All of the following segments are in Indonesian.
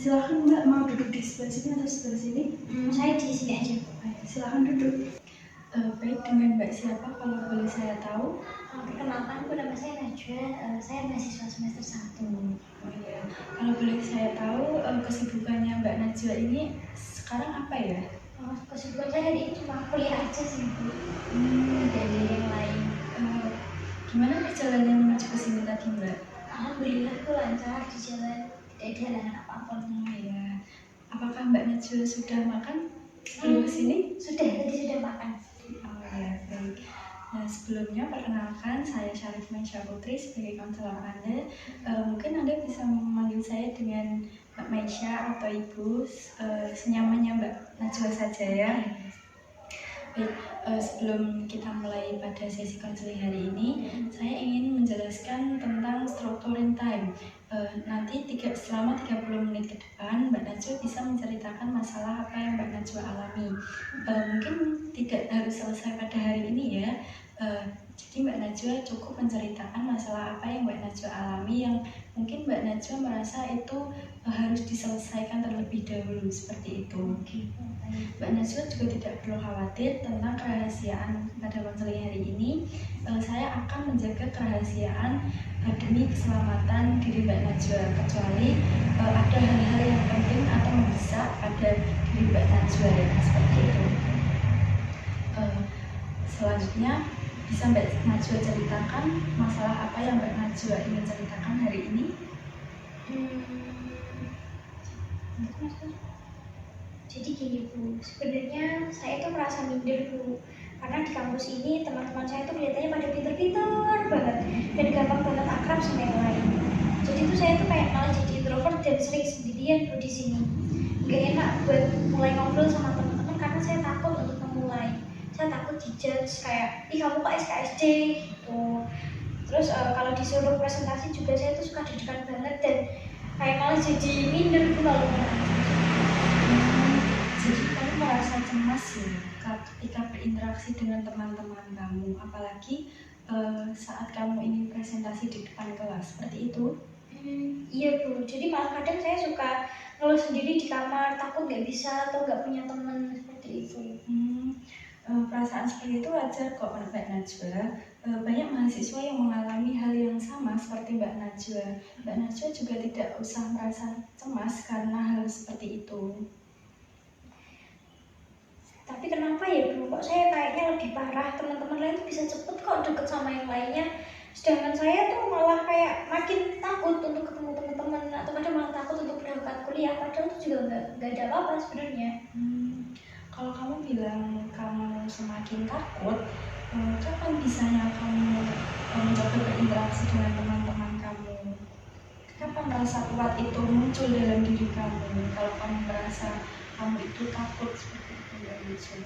Silakan Mbak, mau duduk di sebelah sini atau sebelah sini? Saya di sini aja. Silakan duduk. Baik, dengan Mbak siapa kalau boleh saya tahu? Perkenalkan, nama saya Najwa. Saya mahasiswa semester 1. Oh iya. Kalau boleh saya tahu kesibukannya Mbak Najwa ini sekarang apa ya? Kesibukan saya hari ini cuma kuliah aja sih, Bu. Dari yang lain. Gimana perjalanan menuju ke sini tadi Mbak? Alhamdulillah tuh lancar di jalan, tidak ada halangan apa-apa. Ya. Apakah Mbak Najwa sudah makan sebelum ke sini? Sudah, tadi sudah makan. Oh ya, baik. Nah, sebelumnya perkenalkan, saya Syarif Maisha Putri sebagai konselor Anda. Mungkin Anda bisa memanggil saya dengan Mbak Maisha atau Ibu, senyamannya Mbak Najwa saja ya. Baik, sebelum kita mulai pada sesi konseling hari ini, saya ingin menjelaskan tentang structuring time. Nanti selama 30 menit ke depan, Mbak Najwa bisa menceritakan masalah apa yang Mbak Najwa alami. Mungkin tidak harus selesai pada hari ini ya. Jadi Mbak Najwa cukup menceritakan masalah apa yang Mbak Najwa alami yang mungkin Mbak Najwa merasa itu harus diselesaikan terlebih dahulu, seperti itu. Mbak Najwa juga tidak perlu khawatir tentang kerahasiaan pada konseling hari ini. Saya akan menjaga kerahasiaan demi keselamatan diri Mbak Najwa, kecuali ada hal-hal yang penting atau mendesak pada diri Mbak Najwa ya, seperti itu. Selanjutnya bisa Mbak Najwa ceritakan masalah apa yang Mbak Najwa ingin ceritakan hari ini? Jadi gini Bu, sebenarnya saya itu merasa minder Bu, karena di kampus ini teman-teman saya tuh kelihatannya pada pinter-pinter banget dan gampang banget akrab sama yang lain. Jadi tuh saya tuh kayak malah jadi introvert dan sering sendirian Bu di sini. Gak enak buat mulai ngobrol sama teman-teman karena saya takut untuk memulai. Saya takut dijudge kayak, ih kamu kok SKSD gitu. Terus kalau disuruh presentasi juga saya tuh suka deg-degan banget dan kayak malah jadi minder Bu kalau Jadi kamu merasa cemas ya ketika berinteraksi dengan teman-teman kamu, apalagi saat kamu ingin presentasi di depan kelas, seperti itu? Iya Bu, jadi malah kadang saya suka ngeluh sendiri di kamar, takut nggak bisa atau nggak punya teman seperti itu. Perasaan seperti itu wajar kok Mbak Najwa. Banyak mahasiswa yang mengalami hal yang sama seperti Mbak Najwa. Mbak Najwa juga tidak usah merasa cemas karena hal seperti itu. Tapi kenapa ya Bu, kok saya kayaknya lebih parah, teman-teman lain tuh bisa cepet kok deket sama yang lainnya. Sedangkan saya tuh malah kayak makin takut untuk ketemu teman-teman atau kadang malah takut untuk berangkat kuliah, padahal itu juga nggak ada apa-apa sebenarnya. Kalau kamu bilang kamu semakin takut, kapan bisanya kamu mencoba berinteraksi dengan teman-teman kamu? Kapan rasa kuat itu muncul dalam diri kamu? Kalau kamu merasa kamu itu takut seperti itu, Mbak Najwa.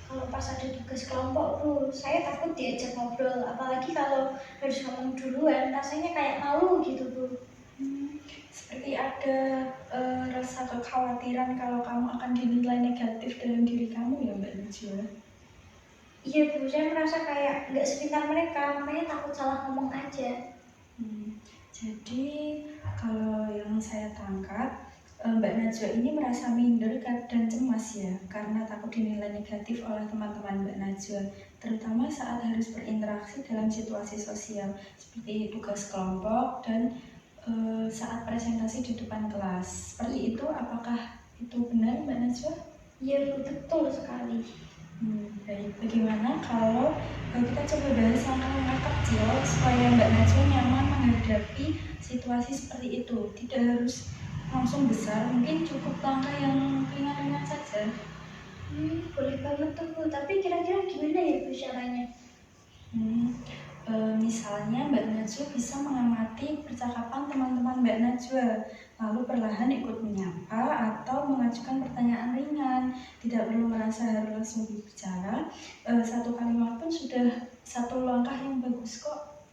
Kalau pas ada tugas kelompok Bu, saya takut diajak ngobrol, apalagi kalau harus ngomong duluan, rasanya kayak malu gitu Bu. Seperti ada rasa kekhawatiran kalau kamu akan dinilai negatif dalam diri kamu ya Mbak Najwa? Iya Bu, saya merasa kayak nggak sepintar mereka, makanya takut salah ngomong aja. Jadi kalau yang saya tangkap, Mbak Najwa ini merasa minder dan cemas ya, karena takut dinilai negatif oleh teman-teman Mbak Najwa, terutama saat harus berinteraksi dalam situasi sosial seperti tugas kelompok dan saat presentasi di depan kelas. Seperti itu, apakah itu benar Mbak Najwa? Iya betul sekali. Baik, bagaimana kalau kita coba bahas langkah-langkah kecil supaya Mbak Najwa nyaman menghadapi situasi seperti itu? Tidak harus langsung besar, mungkin cukup langkah yang ringan-ringan saja. Boleh banget tuh Bu, tapi kira-kira gimana ya Bu caranya? Misalnya Mbak Najwa bisa mengamati percakapan teman-teman Mbak Najwa, lalu perlahan ikut menyapa atau mengajukan pertanyaan ringan. Tidak perlu merasa harus langsung berbicara, satu kalimat pun sudah satu langkah yang bagus kok.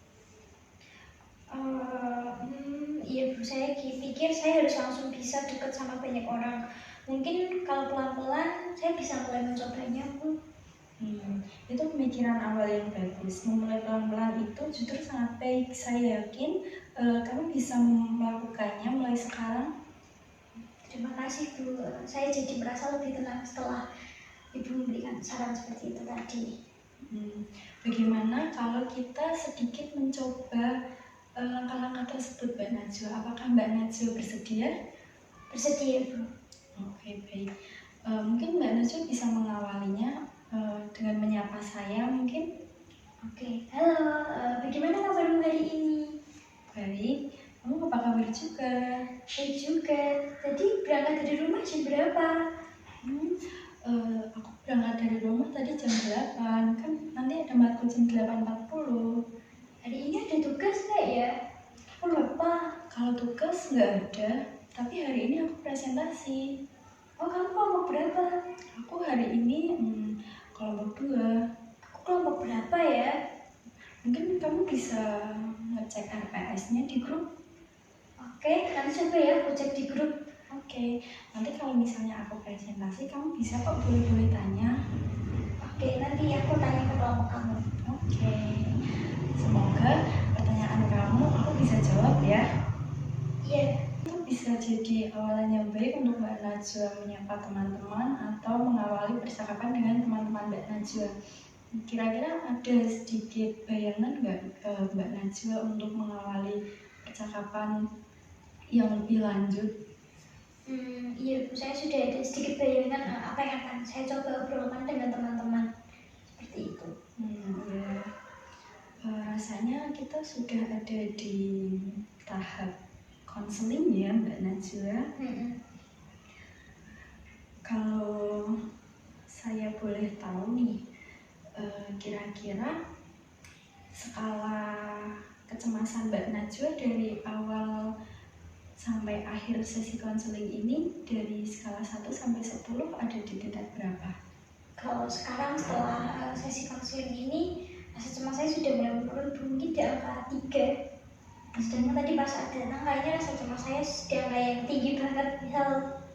Iya Bu, saya pikir saya harus langsung bisa dekat sama banyak orang. Mungkin kalau pelan-pelan saya bisa mulai mencobanya Bu. Itu pemikiran awal yang bagus. Memulai pelan-pelan itu justru sangat baik. Saya yakin kamu bisa melakukannya mulai sekarang. terima kasih Bu. Saya jadi merasa lebih tenang setelah Ibu memberikan saran seperti itu tadi. Bagaimana kalau kita sedikit mencoba langkah-langkah tersebut, Mbak Najwa? Apakah Mbak Najwa bersedia? Bersedia Bu. Oke, baik. Mungkin Mbak Najwa bisa mengawalinya dengan menyapa saya mungkin. Oke, halo, bagaimana kabarmu hari ini? Baik, kamu apa kabar juga? Baik juga. Tadi berangkat dari rumah jam berapa? Aku berangkat dari rumah tadi jam 8, kan nanti ada matkul jam 8.40. Hari ini ada tugas nggak ya? Aku lupa. Kalau tugas nggak ada, tapi hari ini aku presentasi. Oh, kamu kelompok berapa? Aku hari ini kelompok 2. Aku kelompok berapa ya? Mungkin kamu bisa ngecek RPS-nya di grup. Oke, nanti coba ya aku cek di grup. Oke, nanti kalau misalnya aku presentasi, kamu bisa kok boleh tanya. Oke, nanti aku tanya ke kelompok kamu. Oke, semoga pertanyaan kamu aku bisa jawab ya. Iya. Itu bisa jadi awalan yang baik untuk Mbak Najwa menyapa teman-teman atau mengawali percakapan dengan teman-teman Mbak Najwa. Kira-kira ada sedikit bayangan nggak Mbak Najwa untuk mengawali percakapan yang lebih lanjut? Iya Bu, saya sudah ada sedikit bayangan apa yang akan saya coba obrolkan dengan teman-teman. Seperti itu. Ya. Rasanya kita sudah ada di tahap konseling ya Mbak Najwa. Kalau saya boleh tahu nih, kira-kira skala kecemasan Mbak Najwa dari awal sampai akhir sesi konseling ini dari skala 1 sampai 10 ada di tingkat berapa? Kalau sekarang setelah sesi konseling ini, rasa cemas saya sudah mulai menurun, mungkin di angka 3. Sedangkan tadi pas ada datang kayaknya rasa cemas saya sudah kayak yang tinggi banget, misal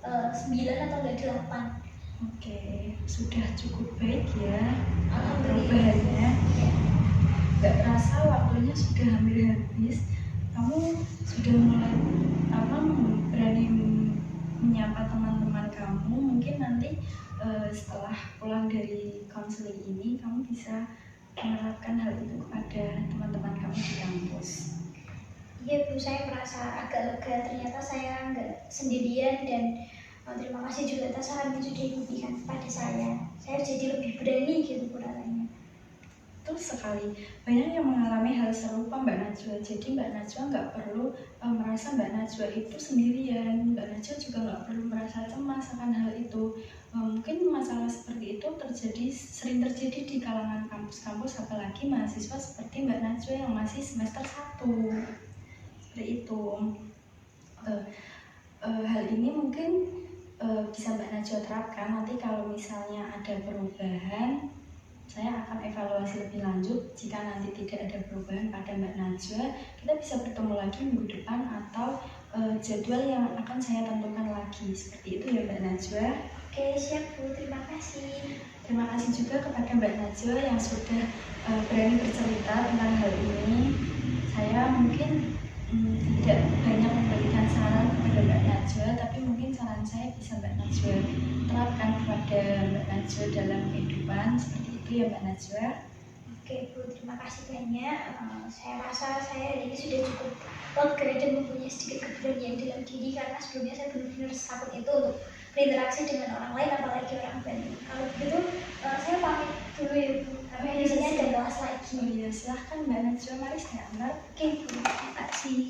9 atau enggak 8. Oke, sudah cukup baik ya Alhamdulillah. perubahannya. Gak terasa waktunya sudah hampir habis. Kamu sudah mulai berani menyapa teman-teman kamu. Mungkin nanti setelah pulang dari konseling ini kamu bisa menerapkan hal itu kepada teman-teman kamu di kampus. Iya Bu, saya merasa agak lega, ternyata saya nggak sendirian, dan terima kasih juga atas saran yang sudah diberikan kepada saya. Saya jadi lebih berani gitu Bu rasanya. Betul sekali, banyak yang mengalami hal serupa Mbak Najwa. Jadi Mbak Najwa nggak perlu merasa Mbak Najwa itu sendirian. Mbak Najwa juga nggak perlu merasa cemas akan hal itu. Mungkin masalah seperti itu sering terjadi di kalangan kampus-kampus, apalagi mahasiswa seperti Mbak Najwa yang masih semester 1. Seperti itu. Hal ini mungkin bisa Mbak Najwa terapkan. Nanti kalau misalnya ada perubahan, saya akan evaluasi lebih lanjut. Jika nanti tidak ada perubahan pada Mbak Najwa, kita bisa bertemu lagi minggu depan atau jadwal yang akan saya tentukan lagi. Seperti itu ya Mbak Najwa. Oke, siap Bu, terima kasih. Terima kasih juga kepada Mbak Najwa yang sudah berani bercerita tentang hal ini. Saya mungkin tidak banyak memberikan saran kepada Mbak Najwa, tapi mungkin saran saya bisa Mbak Najwa terapkan kepada Mbak Najwa dalam kehidupan. Seperti itu ya Mbak Najwa. Oke Bu, terima kasih banyak. Saya rasa saya ini sudah cukup lega dan mempunyai sedikit keberanian dalam diri, karena sebelumnya saya benar-benar takut itu untuk berinteraksi dengan orang lain, apalagi orang baru. Kalau begitu saya pamit dulu ya Bu, sampai di sini ada kelas lagi. Oh iya, silahkan Mbak Najwa, mari saya antar. Oke Bu, terima kasih.